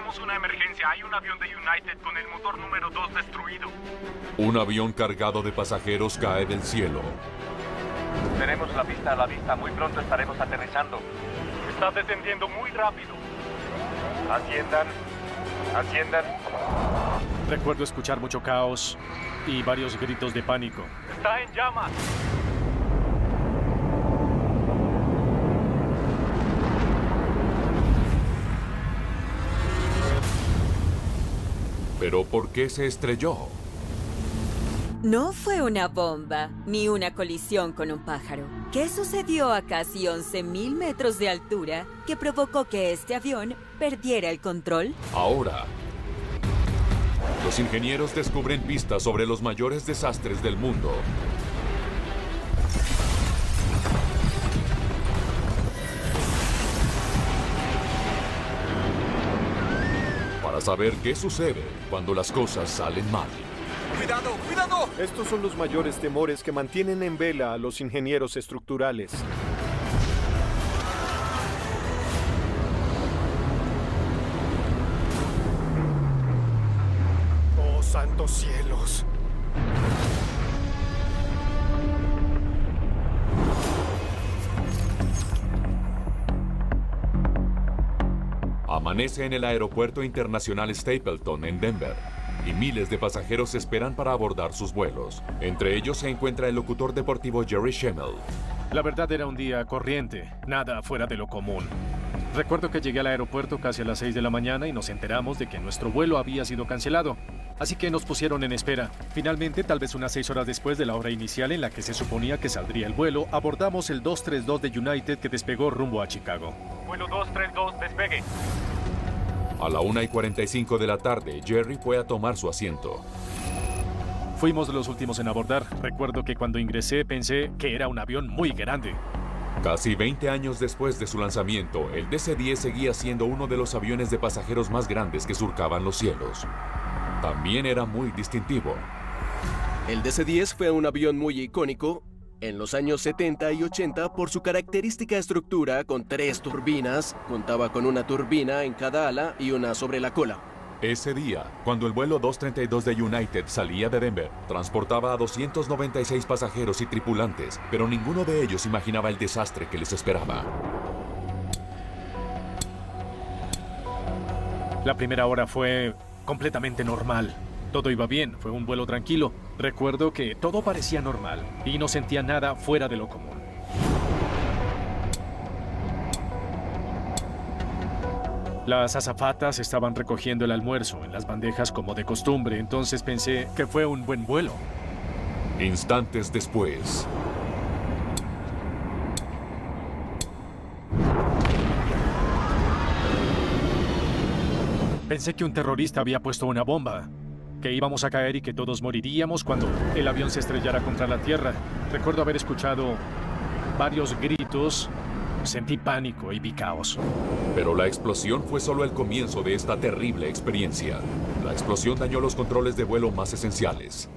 tenemos una emergencia. Hay un avión de United con el motor número 2 destruido. Un avión cargado de pasajeros cae del cielo. Tenemos la pista a la vista. Muy pronto estaremos aterrizando. Está descendiendo muy rápido. Asciendan. Asciendan. Recuerdo escuchar mucho caos y varios gritos de pánico. Está en llamas. ¿Pero por qué se estrelló? No fue una bomba, ni una colisión con un pájaro. ¿Qué sucedió a casi 11.000 metros de altura que provocó que este avión perdiera el control? Ahora, los ingenieros descubren pistas sobre los mayores desastres del mundo. Para saber qué sucede cuando las cosas salen mal. ¡Cuidado, cuidado! Estos son los mayores temores que mantienen en vela a los ingenieros estructurales. ¡Oh, santos cielos! Amanece en el Aeropuerto Internacional Stapleton, en Denver, y miles de pasajeros esperan para abordar sus vuelos. Entre ellos se encuentra el locutor deportivo Jerry Schemmel. La verdad era un día corriente, nada fuera de lo común. Recuerdo que llegué al aeropuerto casi a las 6 de la mañana y nos enteramos de que nuestro vuelo había sido cancelado. Así que nos pusieron en espera. Finalmente, tal vez unas 6 horas después de la hora inicial en la que se suponía que saldría el vuelo, abordamos el 232 de United que despegó rumbo a Chicago. Vuelo 232, despegue. A la 1:45 de la tarde, Jerry fue a tomar su asiento. Fuimos los últimos en abordar. Recuerdo que cuando ingresé pensé que era un avión muy grande. Casi 20 años después de su lanzamiento, el DC-10 seguía siendo uno de los aviones de pasajeros más grandes que surcaban los cielos. También era muy distintivo. El DC-10 fue un avión muy icónico en los años 70 y 80 por su característica estructura con 3 turbinas. Contaba con una turbina en cada ala y una sobre la cola. Ese día, cuando el vuelo 232 de United salía de Denver, transportaba a 296 pasajeros y tripulantes, pero ninguno de ellos imaginaba el desastre que les esperaba. La primera hora fue completamente normal. Todo iba bien, fue un vuelo tranquilo. Recuerdo que todo parecía normal y no sentía nada fuera de lo común. Las azafatas estaban recogiendo el almuerzo en las bandejas como de costumbre, entonces pensé que fue un buen vuelo. Instantes después, Pensé que un terrorista había puesto una bomba, que íbamos a caer y que todos moriríamos cuando el avión se estrellara contra la tierra. Recuerdo haber escuchado varios gritos, sentí pánico y vi caos. pero la explosión fue solo el comienzo de esta terrible experiencia. La explosión dañó los controles de vuelo más esenciales.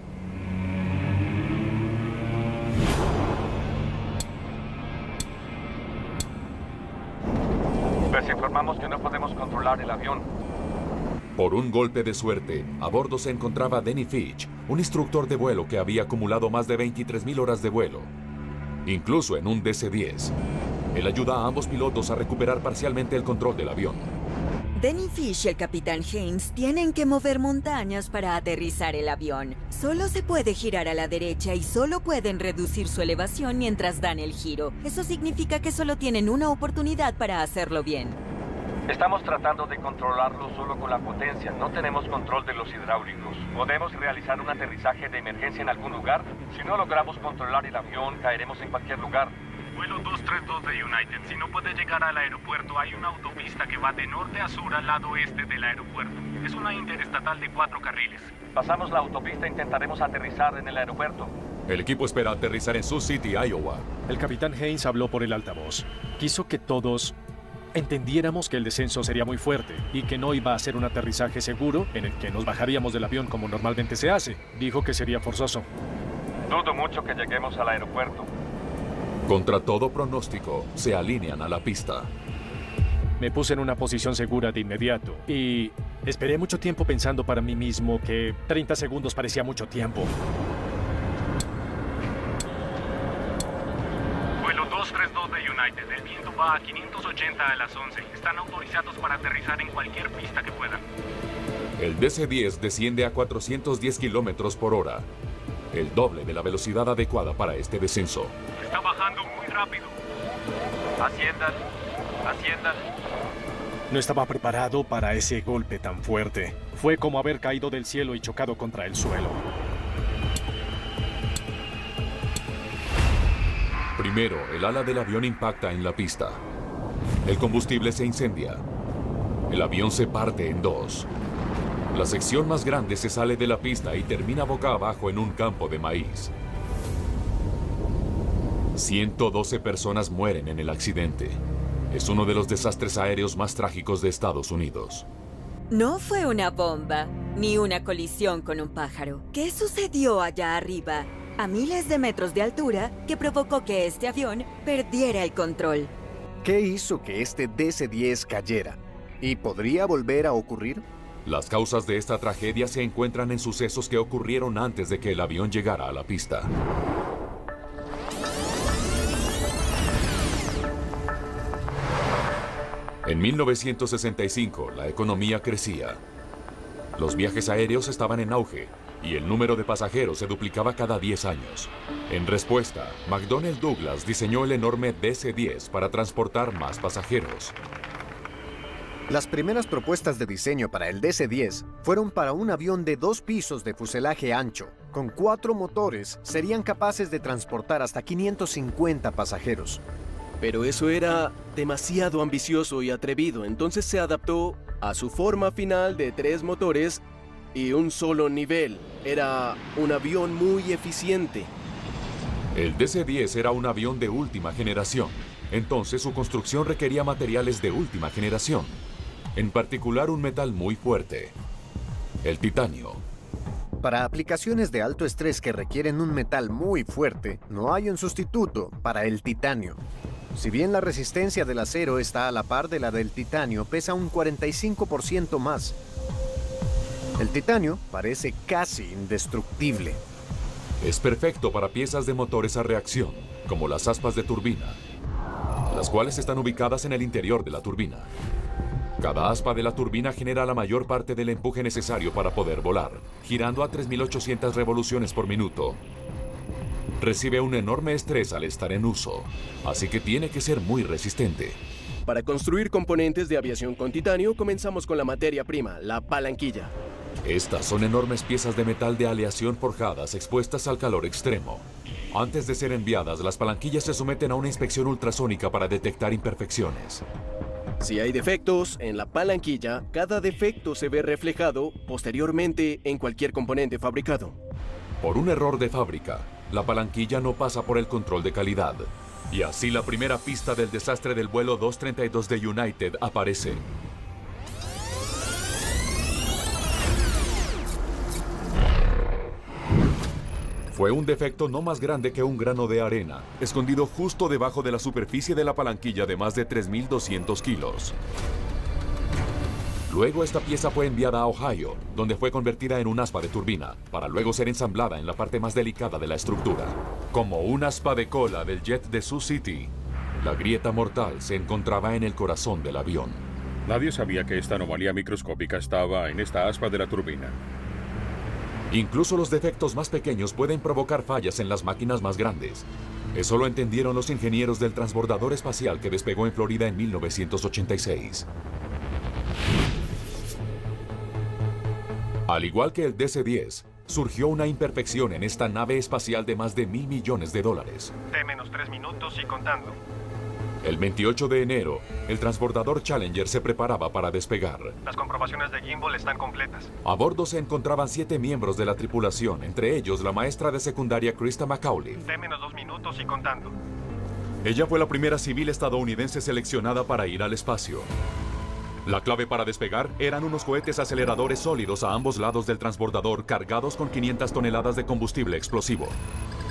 Les informamos que no podemos controlar el avión. Por un golpe de suerte, a bordo se encontraba Denny Fitch, un instructor de vuelo que había acumulado más de 23,000 horas de vuelo, incluso en un DC-10. Él ayuda a ambos pilotos a recuperar parcialmente el control del avión. Denny Fish y el capitán Haynes tienen que mover montañas para aterrizar el avión. Solo se puede girar a la derecha y solo pueden reducir su elevación mientras dan el giro. Eso significa que solo tienen una oportunidad para hacerlo bien. Estamos tratando de controlarlo solo con la potencia. No tenemos control de los hidráulicos. Podemos realizar un aterrizaje de emergencia en algún lugar. Si no logramos controlar el avión, caeremos en cualquier lugar. Vuelo 232 de United. Si no puede llegar al aeropuerto, hay una autopista que va de norte a sur al lado este del aeropuerto. Es una interestatal de 4 carriles. Pasamos la autopista e intentaremos aterrizar en el aeropuerto. El equipo espera aterrizar en Sioux City, Iowa. El capitán Haynes habló por el altavoz. Quiso que todos entendiéramos que el descenso sería muy fuerte y que no iba a ser un aterrizaje seguro en el que nos bajaríamos del avión como normalmente se hace. Dijo que sería forzoso. Dudo mucho que lleguemos al aeropuerto. Contra todo pronóstico, se alinean a la pista. Me puse en una posición segura de inmediato y esperé mucho tiempo pensando para mí mismo que 30 segundos parecía mucho tiempo. Vuelo 232 de United. El viento va a 580 a las 11. Están autorizados para aterrizar en cualquier pista que puedan. El DC-10 desciende a 410 kilómetros por hora, el doble de la velocidad adecuada para este descenso. Está bajando muy rápido. Asciendan. Asciendan. No estaba preparado para ese golpe tan fuerte. Fue como haber caído del cielo y chocado contra el suelo. Primero, el ala del avión impacta en la pista. El combustible se incendia. El avión se parte en dos. La sección más grande se sale de la pista y termina boca abajo en un campo de maíz. 112 personas mueren en el accidente. Es uno de los desastres aéreos más trágicos de Estados Unidos. No fue una bomba, ni una colisión con un pájaro. ¿Qué sucedió allá arriba, a miles de metros de altura, que provocó que este avión perdiera el control? ¿Qué hizo que este DC-10 cayera? ¿Y podría volver a ocurrir? Las causas de esta tragedia se encuentran en sucesos que ocurrieron antes de que el avión llegara a la pista. En 1965, la economía crecía. Los viajes aéreos estaban en auge y el número de pasajeros se duplicaba cada 10 años. En respuesta, McDonnell Douglas diseñó el enorme DC-10 para transportar más pasajeros. Las primeras propuestas de diseño para el DC-10 fueron para un avión de 2 pisos de fuselaje ancho. Con 4 motores, serían capaces de transportar hasta 550 pasajeros. Pero eso era demasiado ambicioso y atrevido, entonces se adaptó a su forma final de 3 motores y un solo nivel. Era un avión muy eficiente. El DC-10 era un avión de última generación, entonces su construcción requería materiales de última generación, en particular un metal muy fuerte, el titanio. Para aplicaciones de alto estrés que requieren un metal muy fuerte, no hay un sustituto para el titanio. Si bien la resistencia del acero está a la par de la del titanio, pesa un 45% más. El titanio parece casi indestructible. Es perfecto para piezas de motores a reacción, como las aspas de turbina, las cuales están ubicadas en el interior de la turbina. Cada aspa de la turbina genera la mayor parte del empuje necesario para poder volar, girando a 3.800 revoluciones por minuto. Recibe un enorme estrés al estar en uso, así que tiene que ser muy resistente. Para construir componentes de aviación con titanio, comenzamos con la materia prima, la palanquilla. Estas son enormes piezas de metal de aleación forjadas expuestas al calor extremo. Antes de ser enviadas, las palanquillas se someten a una inspección ultrasónica para detectar imperfecciones. Si hay defectos en la palanquilla, cada defecto se ve reflejado posteriormente en cualquier componente fabricado. Por un error de fábrica, la palanquilla no pasa por el control de calidad. Y así la primera pista del desastre del vuelo 232 de United aparece. Fue un defecto no más grande que un grano de arena, escondido justo debajo de la superficie de la palanquilla de más de 3.200 kilos. Luego esta pieza fue enviada a Ohio, donde fue convertida en un aspa de turbina, para luego ser ensamblada en la parte más delicada de la estructura. Como un aspa de cola del jet de Sioux City, la grieta mortal se encontraba en el corazón del avión. Nadie sabía que esta anomalía microscópica estaba en esta aspa de la turbina. Incluso los defectos más pequeños pueden provocar fallas en las máquinas más grandes. Eso lo entendieron los ingenieros del transbordador espacial que despegó en Florida en 1986. Al igual que el DC-10, surgió una imperfección en esta nave espacial de más de $1.000 millones. T-3 minutos y contando. El 28 de enero, el transbordador Challenger se preparaba para despegar. Las comprobaciones de gimbal están completas. A bordo se encontraban 7 miembros de la tripulación, entre ellos la maestra de secundaria Krista McCauley. T-2 minutos y contando. Ella fue la primera civil estadounidense seleccionada para ir al espacio. La clave para despegar eran unos cohetes aceleradores sólidos a ambos lados del transbordador cargados con 500 toneladas de combustible explosivo.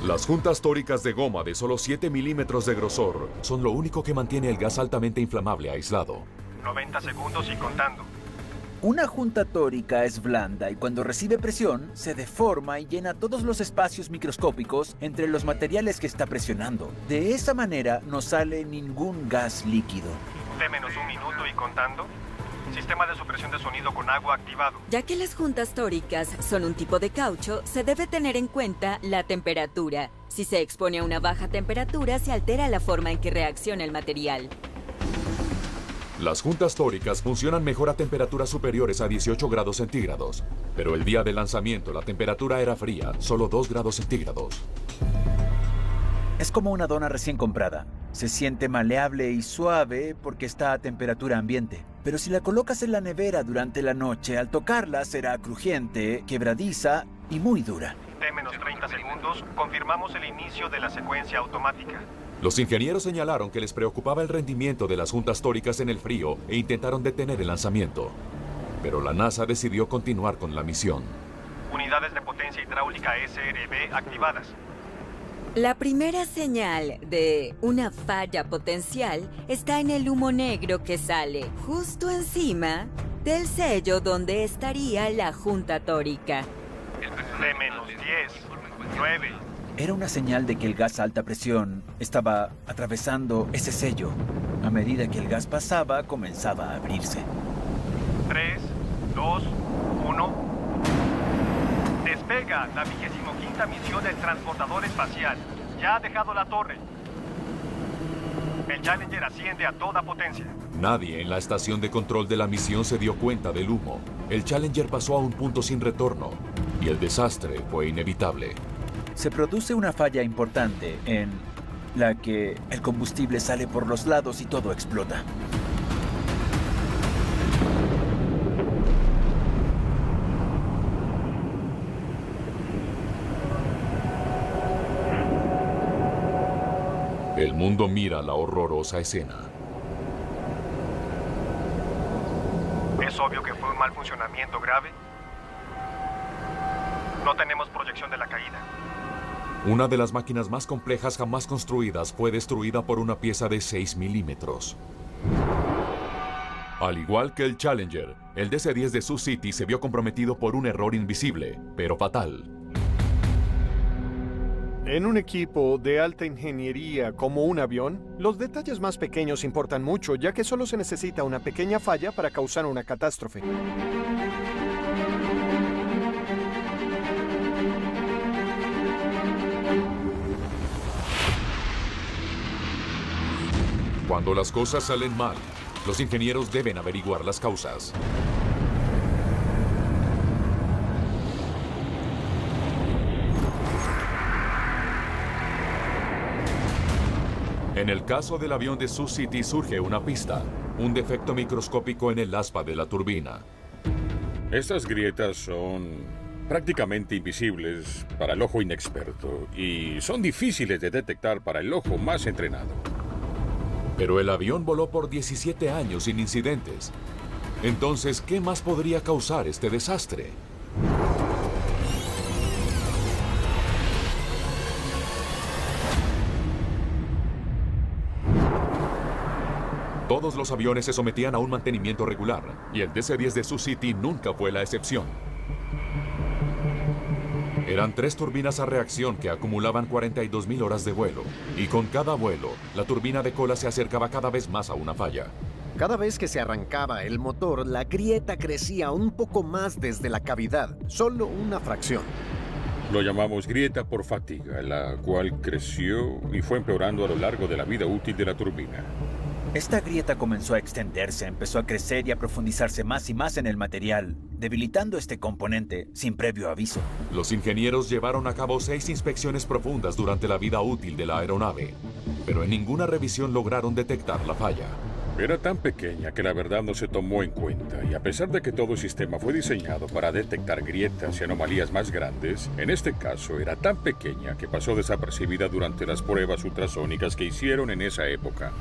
Las juntas tóricas de goma de solo 7 milímetros de grosor son lo único que mantiene el gas altamente inflamable aislado. 90 segundos y contando. Una junta tórica es blanda y cuando recibe presión, se deforma y llena todos los espacios microscópicos entre los materiales que está presionando. De esa manera no sale ningún gas líquido. T-1 minuto y contando. Sistema de supresión de sonido con agua activado. Ya que las juntas tóricas son un tipo de caucho, se debe tener en cuenta la temperatura. Si se expone a una baja temperatura, se altera la forma en que reacciona el material. Las juntas tóricas funcionan mejor a temperaturas superiores a 18 grados centígrados, pero el día de lanzamiento la temperatura era fría, solo 2 grados centígrados. Es como una dona recién comprada. Se siente maleable y suave porque está a temperatura ambiente. Pero si la colocas en la nevera durante la noche, al tocarla será crujiente, quebradiza y muy dura. T-30 segundos, confirmamos el inicio de la secuencia automática. Los ingenieros señalaron que les preocupaba el rendimiento de las juntas tóricas en el frío e intentaron detener el lanzamiento. Pero la NASA decidió continuar con la misión. Unidades de potencia hidráulica SRB activadas. La primera señal de una falla potencial está en el humo negro que sale justo encima del sello donde estaría la junta tórica. T-10, 9. Era una señal de que el gas a alta presión estaba atravesando ese sello. A medida que el gas pasaba, comenzaba a abrirse. 3, 2, 1. Despega la 25ª misión del transportador espacial. Ya ha dejado la torre. El Challenger asciende a toda potencia. Nadie en la estación de control de la misión se dio cuenta del humo. El Challenger pasó a un punto sin retorno y el desastre fue inevitable. Se produce una falla importante en la que el combustible sale por los lados y todo explota. El mundo mira la horrorosa escena. Es obvio que fue un mal funcionamiento grave. No tenemos proyección de la caída. Una de las máquinas más complejas jamás construidas fue destruida por una pieza de 6 milímetros. Al igual que el Challenger, el DC-10 de Sioux City se vio comprometido por un error invisible, pero fatal. En un equipo de alta ingeniería como un avión, los detalles más pequeños importan mucho, ya que solo se necesita una pequeña falla para causar una catástrofe. Cuando las cosas salen mal, los ingenieros deben averiguar las causas. En el caso del avión de Sioux City surge una pista, un defecto microscópico en el aspa de la turbina. Estas grietas son prácticamente invisibles para el ojo inexperto y son difíciles de detectar para el ojo más entrenado. Pero el avión voló por 17 años sin incidentes. Entonces, ¿qué más podría causar este desastre? Todos los aviones se sometían a un mantenimiento regular, y el DC-10 de Sioux City nunca fue la excepción. Eran 3 turbinas a reacción que acumulaban 42,000 horas de vuelo, y con cada vuelo, la turbina de cola se acercaba cada vez más a una falla. Cada vez que se arrancaba el motor, la grieta crecía un poco más desde la cavidad, solo una fracción. Lo llamamos grieta por fatiga, la cual creció y fue empeorando a lo largo de la vida útil de la turbina. Esta grieta comenzó a extenderse, empezó a crecer y a profundizarse más y más en el material, debilitando este componente sin previo aviso. Los ingenieros llevaron a cabo 6 inspecciones profundas durante la vida útil de la aeronave, pero en ninguna revisión lograron detectar la falla. Era tan pequeña que la verdad no se tomó en cuenta, y a pesar de que todo el sistema fue diseñado para detectar grietas y anomalías más grandes, en este caso era tan pequeña que pasó desapercibida durante las pruebas ultrasónicas que hicieron en esa época.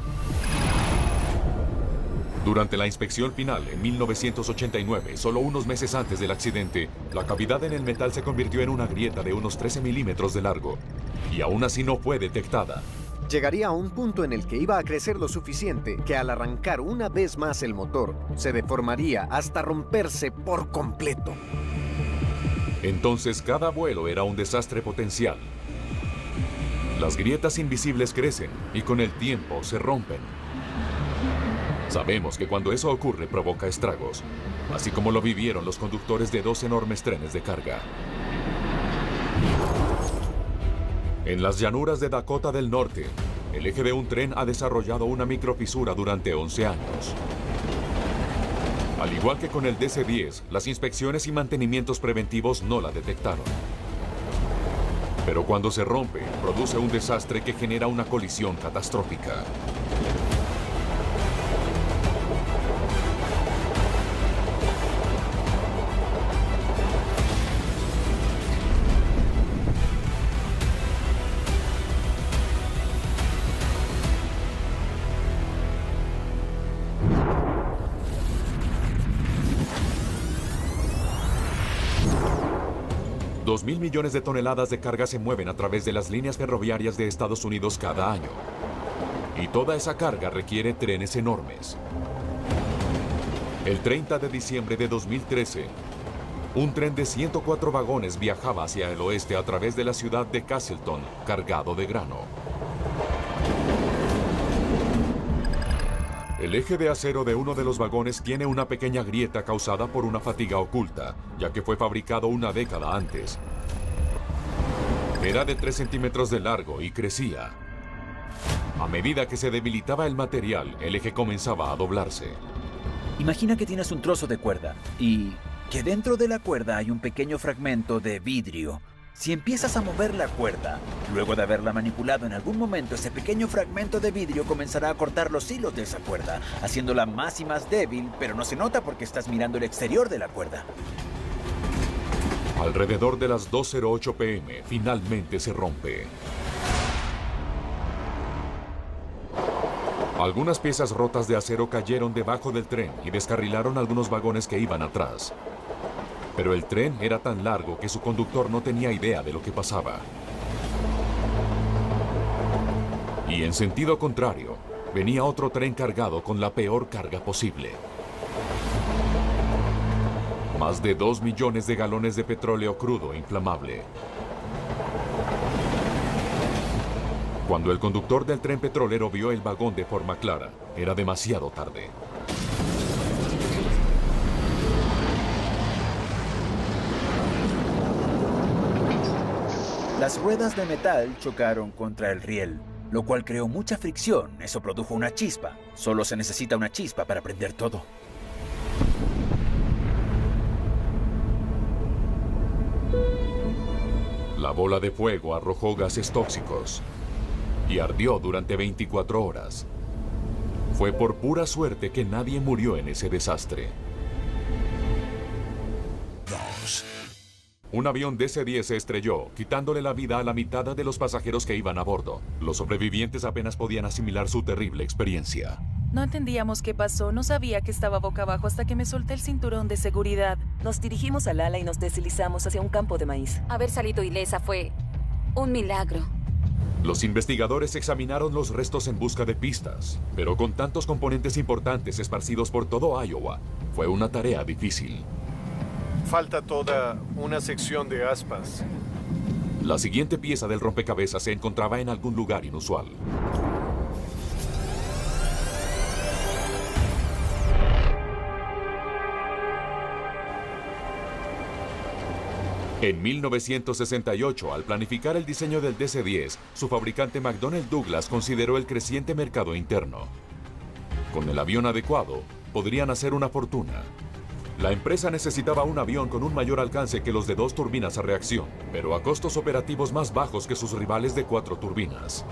Durante la inspección final en 1989, solo unos meses antes del accidente, la cavidad en el metal se convirtió en una grieta de unos 13 milímetros de largo, y aún así no fue detectada. Llegaría a un punto en el que iba a crecer lo suficiente que al arrancar una vez más el motor, se deformaría hasta romperse por completo. Entonces cada vuelo era un desastre potencial. Las grietas invisibles crecen y con el tiempo se rompen. Sabemos que cuando eso ocurre provoca estragos, así como lo vivieron los conductores de 2 enormes trenes de carga. En las llanuras de Dakota del Norte, el eje de un tren ha desarrollado una microfisura durante 11 años. Al igual que con el DC-10, las inspecciones y mantenimientos preventivos no la detectaron. Pero cuando se rompe, produce un desastre que genera una colisión catastrófica. $2.000 millones de toneladas de carga se mueven a través de las líneas ferroviarias de Estados Unidos cada año. Y toda esa carga requiere trenes enormes. El 30 de diciembre de 2013, un tren de 104 vagones viajaba hacia el oeste a través de la ciudad de Castleton, cargado de grano. El eje de acero de uno de los vagones tiene una pequeña grieta causada por una fatiga oculta, ya que fue fabricado una década antes. Era de 3 centímetros de largo y crecía. A medida que se debilitaba el material, el eje comenzaba a doblarse. Imagina que tienes un trozo de cuerda y que dentro de la cuerda hay un pequeño fragmento de vidrio. Si empiezas a mover la cuerda, luego de haberla manipulado en algún momento, ese pequeño fragmento de vidrio comenzará a cortar los hilos de esa cuerda, haciéndola más y más débil, pero no se nota porque estás mirando el exterior de la cuerda. Alrededor de las 2:08 p.m., finalmente se rompe. Algunas piezas rotas de acero cayeron debajo del tren y descarrilaron algunos vagones que iban atrás. Pero el tren era tan largo que su conductor no tenía idea de lo que pasaba. Y en sentido contrario, venía otro tren cargado con la peor carga posible. Más de 2 millones de galones de petróleo crudo e inflamable. Cuando el conductor del tren petrolero vio el vagón de forma clara, era demasiado tarde. Las ruedas de metal chocaron contra el riel, lo cual creó mucha fricción. Eso produjo una chispa. Solo se necesita una chispa para prender todo. La bola de fuego arrojó gases tóxicos y ardió durante 24 horas. Fue por pura suerte que nadie murió en ese desastre. Un avión DC-10 se estrelló, quitándole la vida a la mitad de los pasajeros que iban a bordo. Los sobrevivientes apenas podían asimilar su terrible experiencia. No entendíamos qué pasó, no sabía que estaba boca abajo hasta que me solté el cinturón de seguridad. Nos dirigimos al ala y nos deslizamos hacia un campo de maíz. Haber salido ilesa fue un milagro. Los investigadores examinaron los restos en busca de pistas, pero con tantos componentes importantes esparcidos por todo Iowa, fue una tarea difícil. Falta toda una sección de aspas. La siguiente pieza del rompecabezas se encontraba en algún lugar inusual. En 1968, al planificar el diseño del DC-10, su fabricante McDonnell Douglas consideró el creciente mercado interno. Con el avión adecuado, podrían hacer una fortuna. La empresa necesitaba un avión con un mayor alcance que los de 2 turbinas a reacción, pero a costos operativos más bajos que sus rivales de 4 turbinas.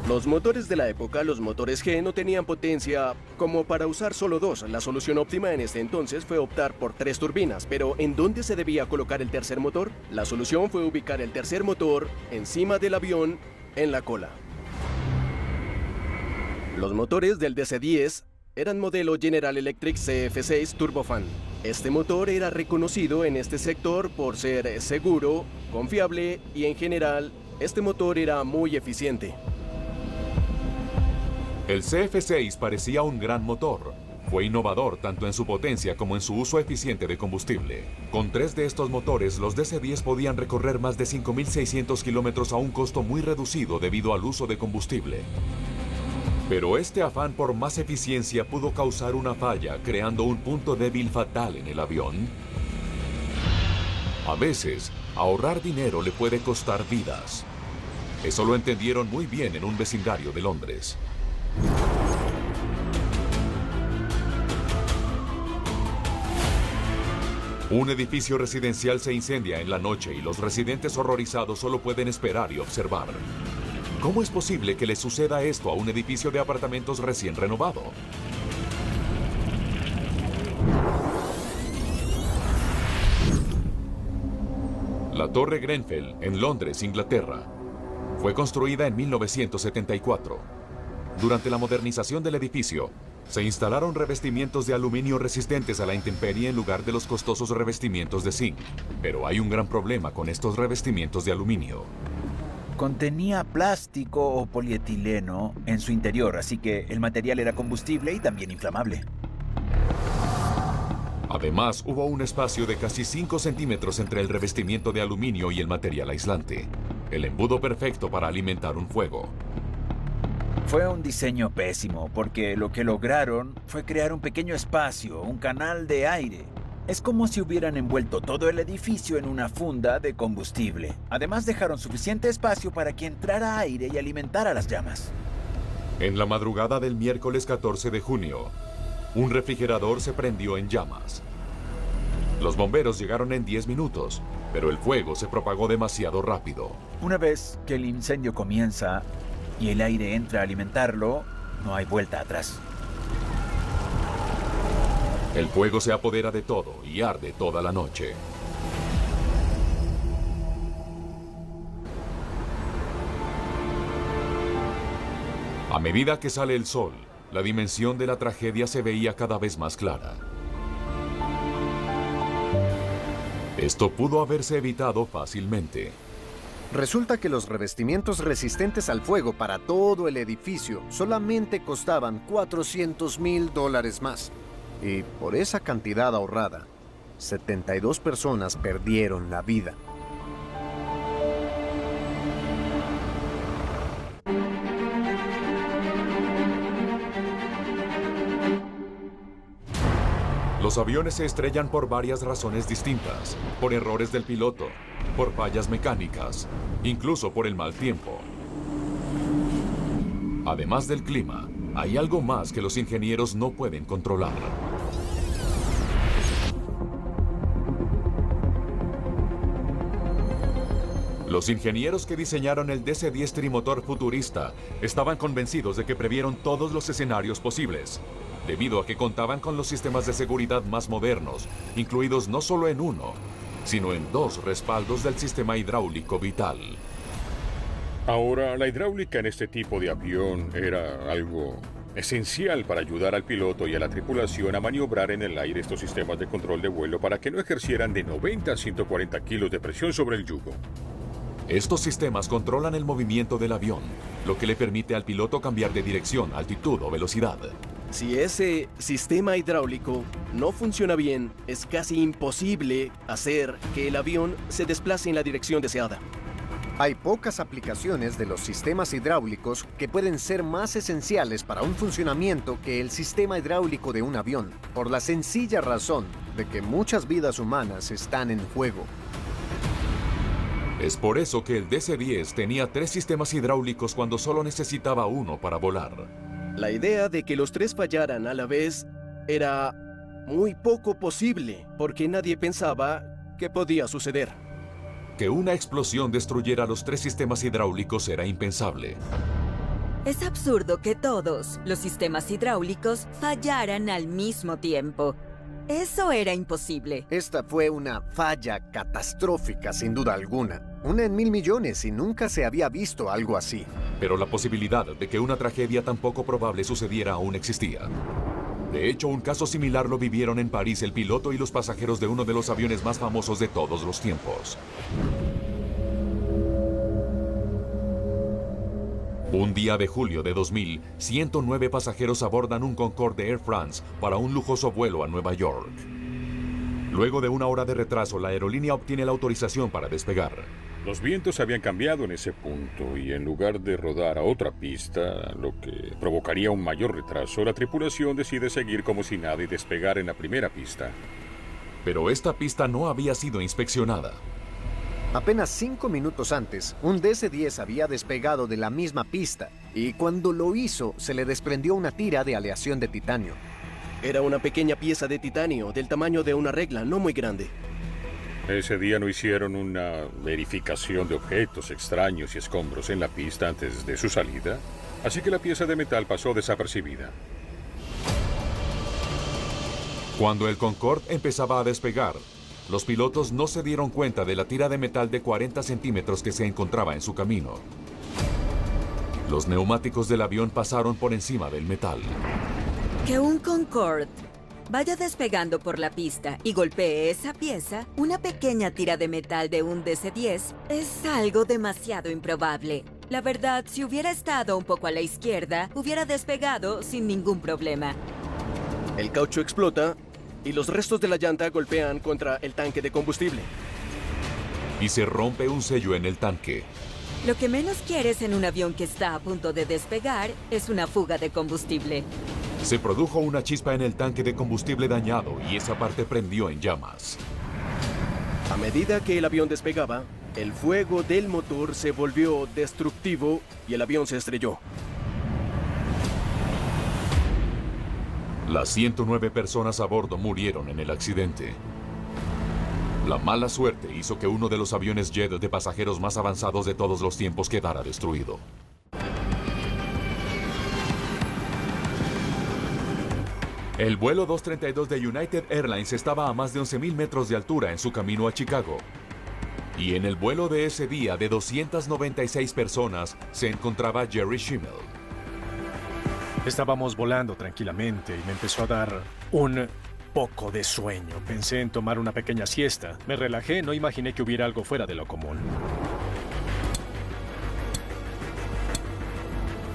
Los motores de la época, los motores G, no tenían potencia como para usar solo 2. La solución óptima en ese entonces fue optar por 3 turbinas, pero ¿en dónde se debía colocar el tercer motor? La solución fue ubicar el tercer motor encima del avión, en la cola. Los motores del DC-10 eran modelo General Electric CF6 Turbofan. Este motor era reconocido en este sector por ser seguro, confiable y en general, este motor era muy eficiente. El CF-6 parecía un gran motor. Fue innovador tanto en su potencia como en su uso eficiente de combustible. Con 3 de estos motores, los DC-10 podían recorrer más de 5.600 kilómetros a un costo muy reducido debido al uso de combustible. Pero este afán por más eficiencia pudo causar una falla, creando un punto débil fatal en el avión. A veces, ahorrar dinero le puede costar vidas. Eso lo entendieron muy bien en un vecindario de Londres. Un edificio residencial se incendia en la noche y los residentes horrorizados solo pueden esperar y observar. ¿Cómo es posible que le suceda esto a un edificio de apartamentos recién renovado? La Torre Grenfell, en Londres, Inglaterra, fue construida en 1974. Durante la modernización del edificio, se instalaron revestimientos de aluminio resistentes a la intemperie en lugar de los costosos revestimientos de zinc. Pero hay un gran problema con estos revestimientos de aluminio. Contenía plástico o polietileno en su interior, así que el material era combustible y también inflamable. Además, hubo un espacio de casi 5 centímetros entre el revestimiento de aluminio y el material aislante. El embudo perfecto para alimentar un fuego. Fue un diseño pésimo, porque lo que lograron fue crear un pequeño espacio, un canal de aire. Es como si hubieran envuelto todo el edificio en una funda de combustible. Además, dejaron suficiente espacio para que entrara aire y alimentara las llamas. En la madrugada del miércoles 14 de junio, un refrigerador se prendió en llamas. Los bomberos llegaron en 10 minutos, pero el fuego se propagó demasiado rápido. Una vez que el incendio comienza y el aire entra a alimentarlo, no hay vuelta atrás. El fuego se apodera de todo y arde toda la noche. A medida que sale el sol, la dimensión de la tragedia se veía cada vez más clara. Esto pudo haberse evitado fácilmente. Resulta que los revestimientos resistentes al fuego para todo el edificio solamente costaban $400,000 más. Y por esa cantidad ahorrada, 72 personas perdieron la vida. Los aviones se estrellan por varias razones distintas, por errores del piloto, por fallas mecánicas, incluso por el mal tiempo. Además del clima, hay algo más que los ingenieros no pueden controlar. Los ingenieros que diseñaron el DC-10 trimotor futurista estaban convencidos de que previeron todos los escenarios posibles, debido a que contaban con los sistemas de seguridad más modernos, incluidos no solo en uno, sino en 2 respaldos del sistema hidráulico vital. Ahora, la hidráulica en este tipo de avión era algo esencial para ayudar al piloto y a la tripulación a maniobrar en el aire estos sistemas de control de vuelo para que no ejercieran de 90 a 140 kilos de presión sobre el yugo. Estos sistemas controlan el movimiento del avión, lo que le permite al piloto cambiar de dirección, altitud o velocidad. Si ese sistema hidráulico no funciona bien, es casi imposible hacer que el avión se desplace en la dirección deseada. Hay pocas aplicaciones de los sistemas hidráulicos que pueden ser más esenciales para un funcionamiento que el sistema hidráulico de un avión, por la sencilla razón de que muchas vidas humanas están en juego. Es por eso que el DC-10 tenía 3 sistemas hidráulicos cuando solo necesitaba uno para volar. La idea de que los 3 fallaran a la vez era muy poco posible, porque nadie pensaba que podía suceder. Que una explosión destruyera los 3 sistemas hidráulicos era impensable. Es absurdo que todos los sistemas hidráulicos fallaran al mismo tiempo. Eso era imposible. Esta fue una falla catastrófica, sin duda alguna. Una en 1000 millones y nunca se había visto algo así. Pero la posibilidad de que una tragedia tan poco probable sucediera aún existía. De hecho, un caso similar lo vivieron en París el piloto y los pasajeros de uno de los aviones más famosos de todos los tiempos. Un día de julio de 2000, 109 pasajeros abordan un Concorde de Air France para un lujoso vuelo a Nueva York. Luego de una hora de retraso, la aerolínea obtiene la autorización para despegar. Los vientos habían cambiado en ese punto y en lugar de rodar a otra pista, lo que provocaría un mayor retraso, la tripulación decide seguir como si nada y despegar en la primera pista. Pero esta pista no había sido inspeccionada. Apenas 5 minutos antes, un DC-10 había despegado de la misma pista y cuando lo hizo, se le desprendió una tira de aleación de titanio. Era una pequeña pieza de titanio del tamaño de una regla, no muy grande. Ese día no hicieron una verificación de objetos extraños y escombros en la pista antes de su salida, así que la pieza de metal pasó desapercibida. Cuando el Concorde empezaba a despegar, los pilotos no se dieron cuenta de la tira de metal de 40 centímetros que se encontraba en su camino. Los neumáticos del avión pasaron por encima del metal. Que un Concorde vaya despegando por la pista y golpee esa pieza, una pequeña tira de metal de un DC-10, es algo demasiado improbable. La verdad, si hubiera estado un poco a la izquierda, hubiera despegado sin ningún problema. El caucho explota y los restos de la llanta golpean contra el tanque de combustible. Y se rompe un sello en el tanque. Lo que menos quieres en un avión que está a punto de despegar es una fuga de combustible. Se produjo una chispa en el tanque de combustible dañado y esa parte prendió en llamas. A medida que el avión despegaba, el fuego del motor se volvió destructivo y el avión se estrelló. Las 109 personas a bordo murieron en el accidente. La mala suerte hizo que uno de los aviones jet de pasajeros más avanzados de todos los tiempos quedara destruido. El vuelo 232 de United Airlines estaba a más de 11.000 metros de altura en su camino a Chicago. Y en el vuelo de ese día de 296 personas se encontraba Jerry Schimmel. Estábamos volando tranquilamente y me empezó a dar un poco de sueño. Pensé en tomar una pequeña siesta. Me relajé, no imaginé que hubiera algo fuera de lo común.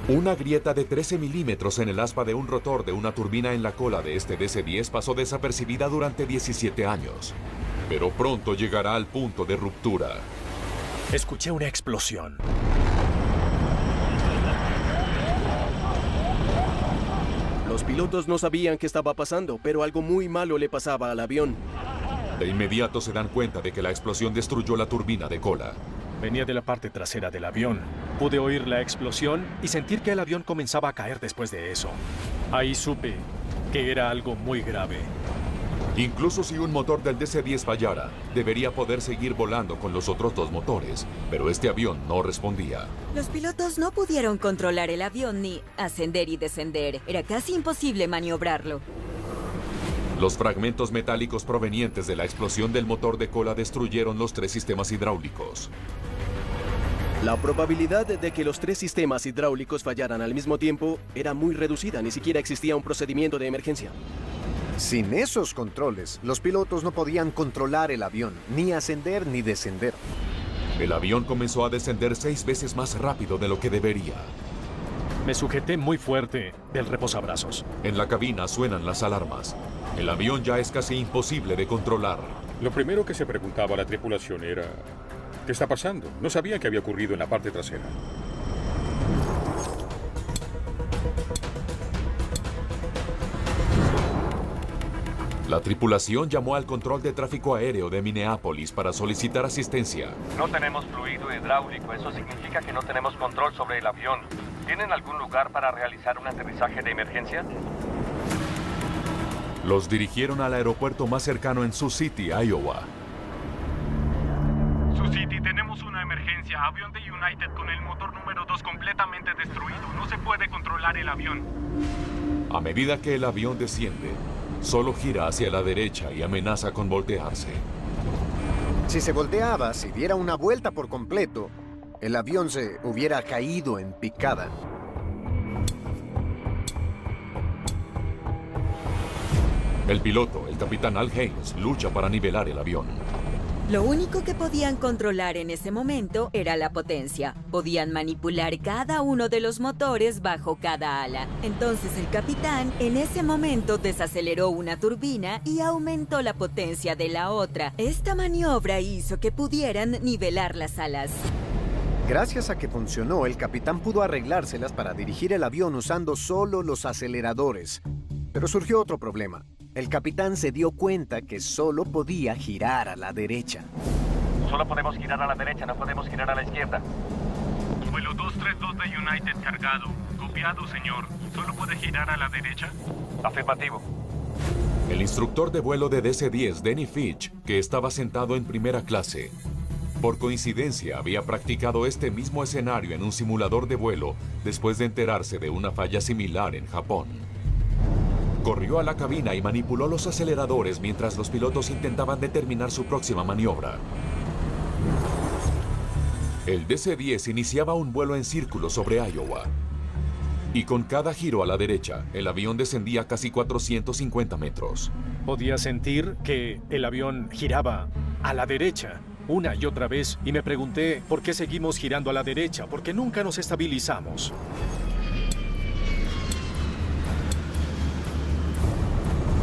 Una grieta de 13 milímetros en el aspa de un rotor de una turbina en la cola de este DC-10 pasó desapercibida durante 17 años. Pero pronto llegará al punto de ruptura. Escuché una explosión. Los pilotos no sabían qué estaba pasando, pero algo muy malo le pasaba al avión. De inmediato se dan cuenta de que la explosión destruyó la turbina de cola. Venía de la parte trasera del avión. Pude oír la explosión y sentir que el avión comenzaba a caer después de eso. Ahí supe que era algo muy grave. Incluso si un motor del DC-10 fallara, debería poder seguir volando con los otros dos motores, pero este avión no respondía. Los pilotos no pudieron controlar el avión ni ascender y descender. Era casi imposible maniobrarlo. Los fragmentos metálicos provenientes de la explosión del motor de cola destruyeron los 3 sistemas hidráulicos. La probabilidad de que los 3 sistemas hidráulicos fallaran al mismo tiempo era muy reducida, ni siquiera existía un procedimiento de emergencia. Sin esos controles, los pilotos no podían controlar el avión, ni ascender ni descender. El avión comenzó a descender 6 veces más rápido de lo que debería. Me sujeté muy fuerte del reposabrazos. En la cabina suenan las alarmas. El avión ya es casi imposible de controlar. Lo primero que se preguntaba la tripulación era: ¿qué está pasando? No sabían qué había ocurrido en la parte trasera. La tripulación llamó al control de tráfico aéreo de Minneapolis para solicitar asistencia. No tenemos fluido hidráulico, eso significa que no tenemos control sobre el avión. ¿Tienen algún lugar para realizar un aterrizaje de emergencia? Los dirigieron al aeropuerto más cercano en Sioux City, Iowa. Sioux City, tenemos una emergencia. Avión de United con el motor número 2 completamente destruido. No se puede controlar el avión. A medida que el avión desciende, solo gira hacia la derecha y amenaza con voltearse. Si se volteaba, si diera una vuelta por completo, el avión se hubiera caído en picada. El piloto, el capitán Al Haynes, lucha para nivelar el avión. Lo único que podían controlar en ese momento era la potencia. Podían manipular cada uno de los motores bajo cada ala. Entonces el capitán en ese momento desaceleró una turbina y aumentó la potencia de la otra. Esta maniobra hizo que pudieran nivelar las alas. Gracias a que funcionó, el capitán pudo arreglárselas para dirigir el avión usando solo los aceleradores. Pero surgió otro problema. El capitán se dio cuenta que solo podía girar a la derecha. Solo podemos girar a la derecha, no podemos girar a la izquierda. Vuelo 232 de United cargado. Copiado, señor. ¿Solo puede girar a la derecha? Afirmativo. El instructor de vuelo de DC-10, Denny Fitch, que estaba sentado en primera clase, por coincidencia había practicado este mismo escenario en un simulador de vuelo después de enterarse de una falla similar en Japón. Corrió a la cabina y manipuló los aceleradores mientras los pilotos intentaban determinar su próxima maniobra. El DC-10 iniciaba un vuelo en círculo sobre Iowa. Y con cada giro a la derecha, el avión descendía casi 450 metros. Podía sentir que el avión giraba a la derecha una y otra vez y me pregunté por qué seguimos girando a la derecha, porque nunca nos estabilizamos.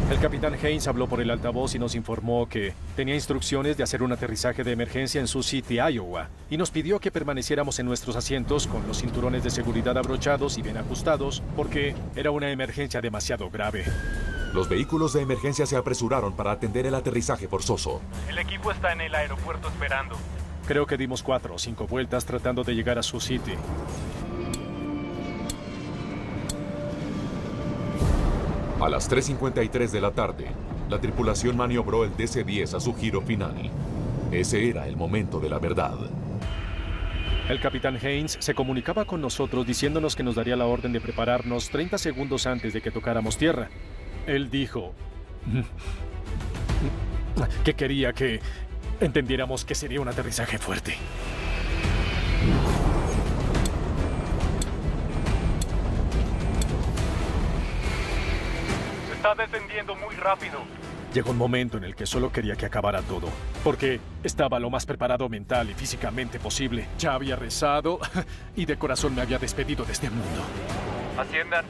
El capitán Haynes habló por el altavoz y nos informó que tenía instrucciones de hacer un aterrizaje de emergencia en Sioux City, Iowa, y nos pidió que permaneciéramos en nuestros asientos con los cinturones de seguridad abrochados y bien ajustados, porque era una emergencia demasiado grave. Los vehículos de emergencia se apresuraron para atender el aterrizaje forzoso. El equipo está en el aeropuerto esperando. Creo que dimos 4 o 5 vueltas tratando de llegar a Sioux City. A las 3:53 de la tarde, la tripulación maniobró el DC-10 a su giro final. Ese era el momento de la verdad. El capitán Haynes se comunicaba con nosotros diciéndonos que nos daría la orden de prepararnos 30 segundos antes de que tocáramos tierra. Él dijo que quería que entendiéramos que sería un aterrizaje fuerte. Se está descendiendo muy rápido. Llegó un momento en el que solo quería que acabara todo, porque estaba lo más preparado mental y físicamente posible. Ya había rezado y de corazón me había despedido de este mundo. Asciendan.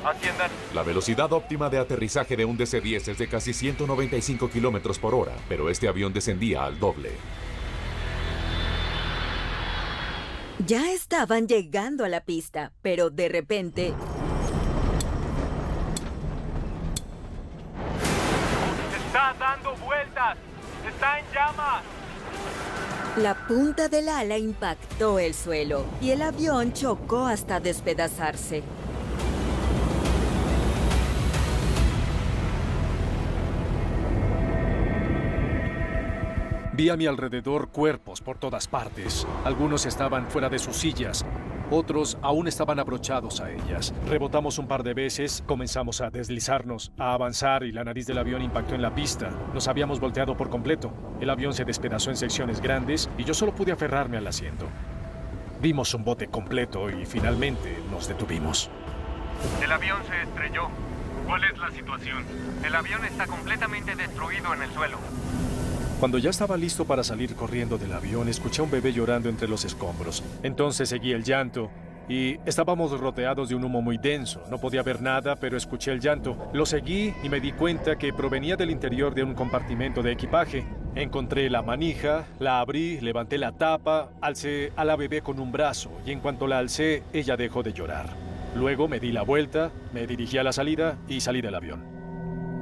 Asciendan. La velocidad óptima de aterrizaje de un DC-10 es de casi 195 kilómetros por hora, pero este avión descendía al doble. Ya estaban llegando a la pista, pero de repente... ¡Está dando vueltas! ¡Está en llamas! La punta del ala impactó el suelo y el avión chocó hasta despedazarse. Vi a mi alrededor cuerpos por todas partes. Algunos estaban fuera de sus sillas. Otros aún estaban abrochados a ellas. Rebotamos un par de veces, comenzamos a deslizarnos, a avanzar y la nariz del avión impactó en la pista. Nos habíamos volteado por completo. El avión se despedazó en secciones grandes y yo solo pude aferrarme al asiento. Vimos un bote completo y finalmente nos detuvimos. El avión se estrelló. ¿Cuál es la situación? El avión está completamente destruido en el suelo. Cuando ya estaba listo para salir corriendo del avión, escuché a un bebé llorando entre los escombros. Entonces seguí el llanto y estábamos rodeados de un humo muy denso. No podía ver nada, pero escuché el llanto. Lo seguí y me di cuenta que provenía del interior de un compartimento de equipaje. Encontré la manija, la abrí, levanté la tapa, alcé a la bebé con un brazo y en cuanto la alcé, ella dejó de llorar. Luego me di la vuelta, me dirigí a la salida y salí del avión.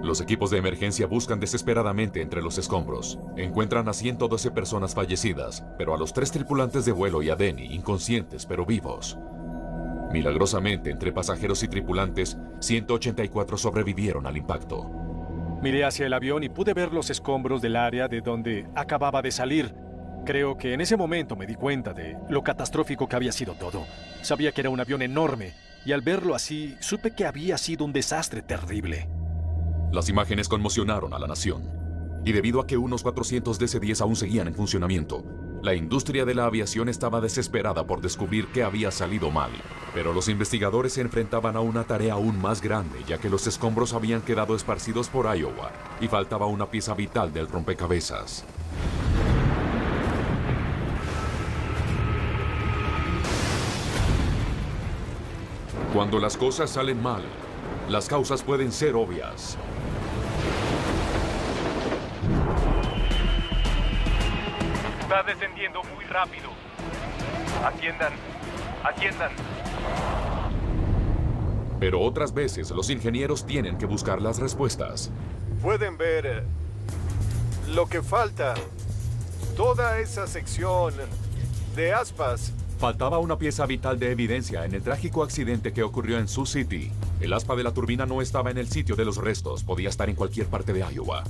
Los equipos de emergencia buscan desesperadamente entre los escombros. Encuentran a 112 personas fallecidas, pero a los 3 tripulantes de vuelo y a Denny, inconscientes pero vivos. Milagrosamente, entre pasajeros y tripulantes, 184 sobrevivieron al impacto. Miré hacia el avión y pude ver los escombros del área de donde acababa de salir. Creo que en ese momento me di cuenta de lo catastrófico que había sido todo. Sabía que era un avión enorme, y al verlo así, supe que había sido un desastre terrible. Las imágenes conmocionaron a la nación. Y debido a que unos 400 DC-10 aún seguían en funcionamiento, la industria de la aviación estaba desesperada por descubrir qué había salido mal. Pero los investigadores se enfrentaban a una tarea aún más grande, ya que los escombros habían quedado esparcidos por Iowa y faltaba una pieza vital del rompecabezas. Cuando las cosas salen mal, las causas pueden ser obvias. Está descendiendo muy rápido. Atiendan, atiendan. Pero otras veces los ingenieros tienen que buscar las respuestas. Pueden ver lo que falta. Toda esa sección de aspas. Faltaba una pieza vital de evidencia en el trágico accidente que ocurrió en Sioux City. El aspa de la turbina no estaba en el sitio de los restos, podía estar en cualquier parte de Iowa.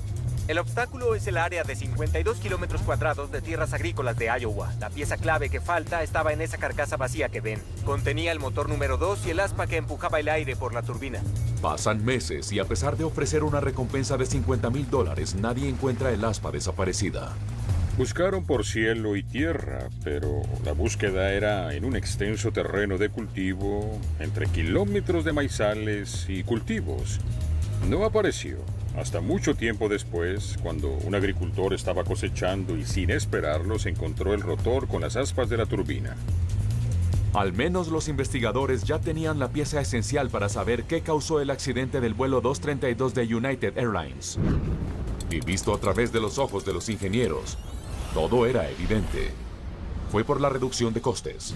El obstáculo es el área de 52 kilómetros cuadrados de tierras agrícolas de Iowa. La pieza clave que falta estaba en esa carcasa vacía que ven. Contenía el motor número 2 y el aspa que empujaba el aire por la turbina. Pasan meses y a pesar de ofrecer una recompensa de $50,000, nadie encuentra el aspa desaparecida. Buscaron por cielo y tierra, pero la búsqueda era en un extenso terreno de cultivo, entre kilómetros de maizales y cultivos. No apareció. Hasta mucho tiempo después, cuando un agricultor estaba cosechando y sin esperarlo se encontró el rotor con las aspas de la turbina. Al menos los investigadores ya tenían la pieza esencial para saber qué causó el accidente del vuelo 232 de United Airlines. Y visto a través de los ojos de los ingenieros, todo era evidente. Fue por la reducción de costes.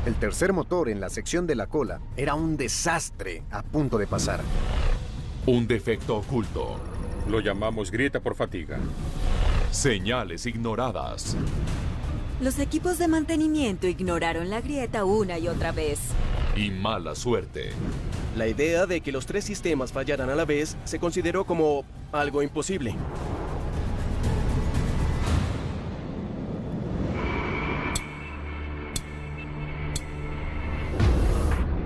El tercer motor en la sección de la cola era un desastre a punto de pasar. Un defecto oculto. Lo llamamos grieta por fatiga. Señales ignoradas. Los equipos de mantenimiento ignoraron la grieta una y otra vez. Y mala suerte. La idea de que los tres sistemas fallaran a la vez se consideró como algo imposible.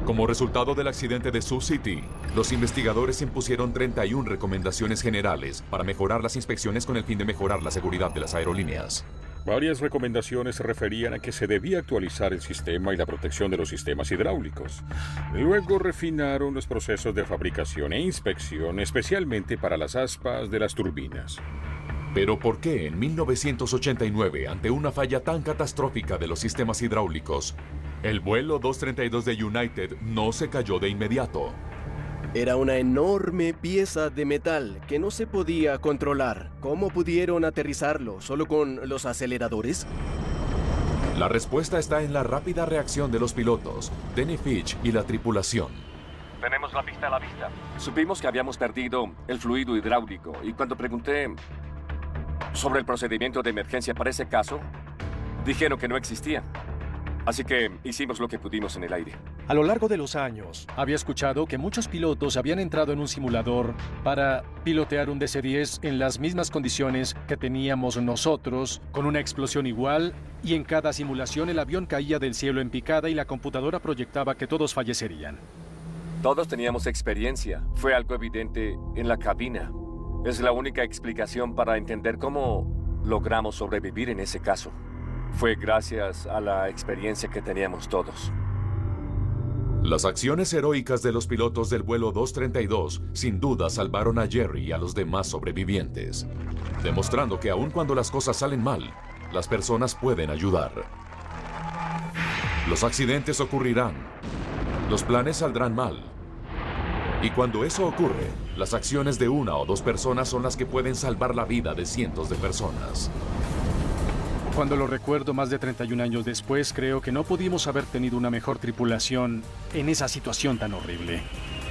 Como resultado del accidente de Sioux City, los investigadores impusieron 31 recomendaciones generales para mejorar las inspecciones con el fin de mejorar la seguridad de las aerolíneas. Varias recomendaciones se referían a que se debía actualizar el sistema y la protección de los sistemas hidráulicos. Luego refinaron los procesos de fabricación e inspección, especialmente para las aspas de las turbinas. Pero ¿por qué en 1989, ante una falla tan catastrófica de los sistemas hidráulicos, el vuelo 232 de United no se cayó de inmediato? Era una enorme pieza de metal que no se podía controlar. ¿Cómo pudieron aterrizarlo? ¿Solo con los aceleradores? La respuesta está en la rápida reacción de los pilotos, Denny Fitch y la tripulación. Tenemos la pista a la vista. Supimos que habíamos perdido el fluido hidráulico y cuando pregunté sobre el procedimiento de emergencia para ese caso, dijeron que no existía. Así que hicimos lo que pudimos en el aire. A lo largo de los años, había escuchado que muchos pilotos habían entrado en un simulador para pilotear un DC-10 en las mismas condiciones que teníamos nosotros, con una explosión igual, y en cada simulación el avión caía del cielo en picada y la computadora proyectaba que todos fallecerían. Todos teníamos experiencia. Fue algo evidente en la cabina. Es la única explicación para entender cómo logramos sobrevivir en ese caso. Fue gracias a la experiencia que teníamos todos. Las acciones heroicas de los pilotos del vuelo 232 sin duda salvaron a Jerry y a los demás sobrevivientes, demostrando que aun cuando las cosas salen mal, las personas pueden ayudar. Los accidentes ocurrirán, los planes saldrán mal, y cuando eso ocurre, las acciones de una o dos personas son las que pueden salvar la vida de cientos de personas. Cuando lo recuerdo más de 31 años después, creo que no pudimos haber tenido una mejor tripulación en esa situación tan horrible.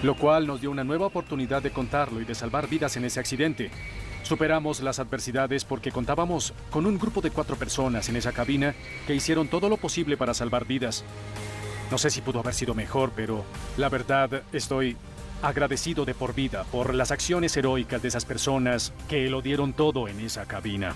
Lo cual nos dio una nueva oportunidad de contarlo y de salvar vidas en ese accidente. Superamos las adversidades porque contábamos con un grupo de 4 personas en esa cabina que hicieron todo lo posible para salvar vidas. No sé si pudo haber sido mejor, pero la verdad estoy agradecido de por vida por las acciones heroicas de esas personas que lo dieron todo en esa cabina.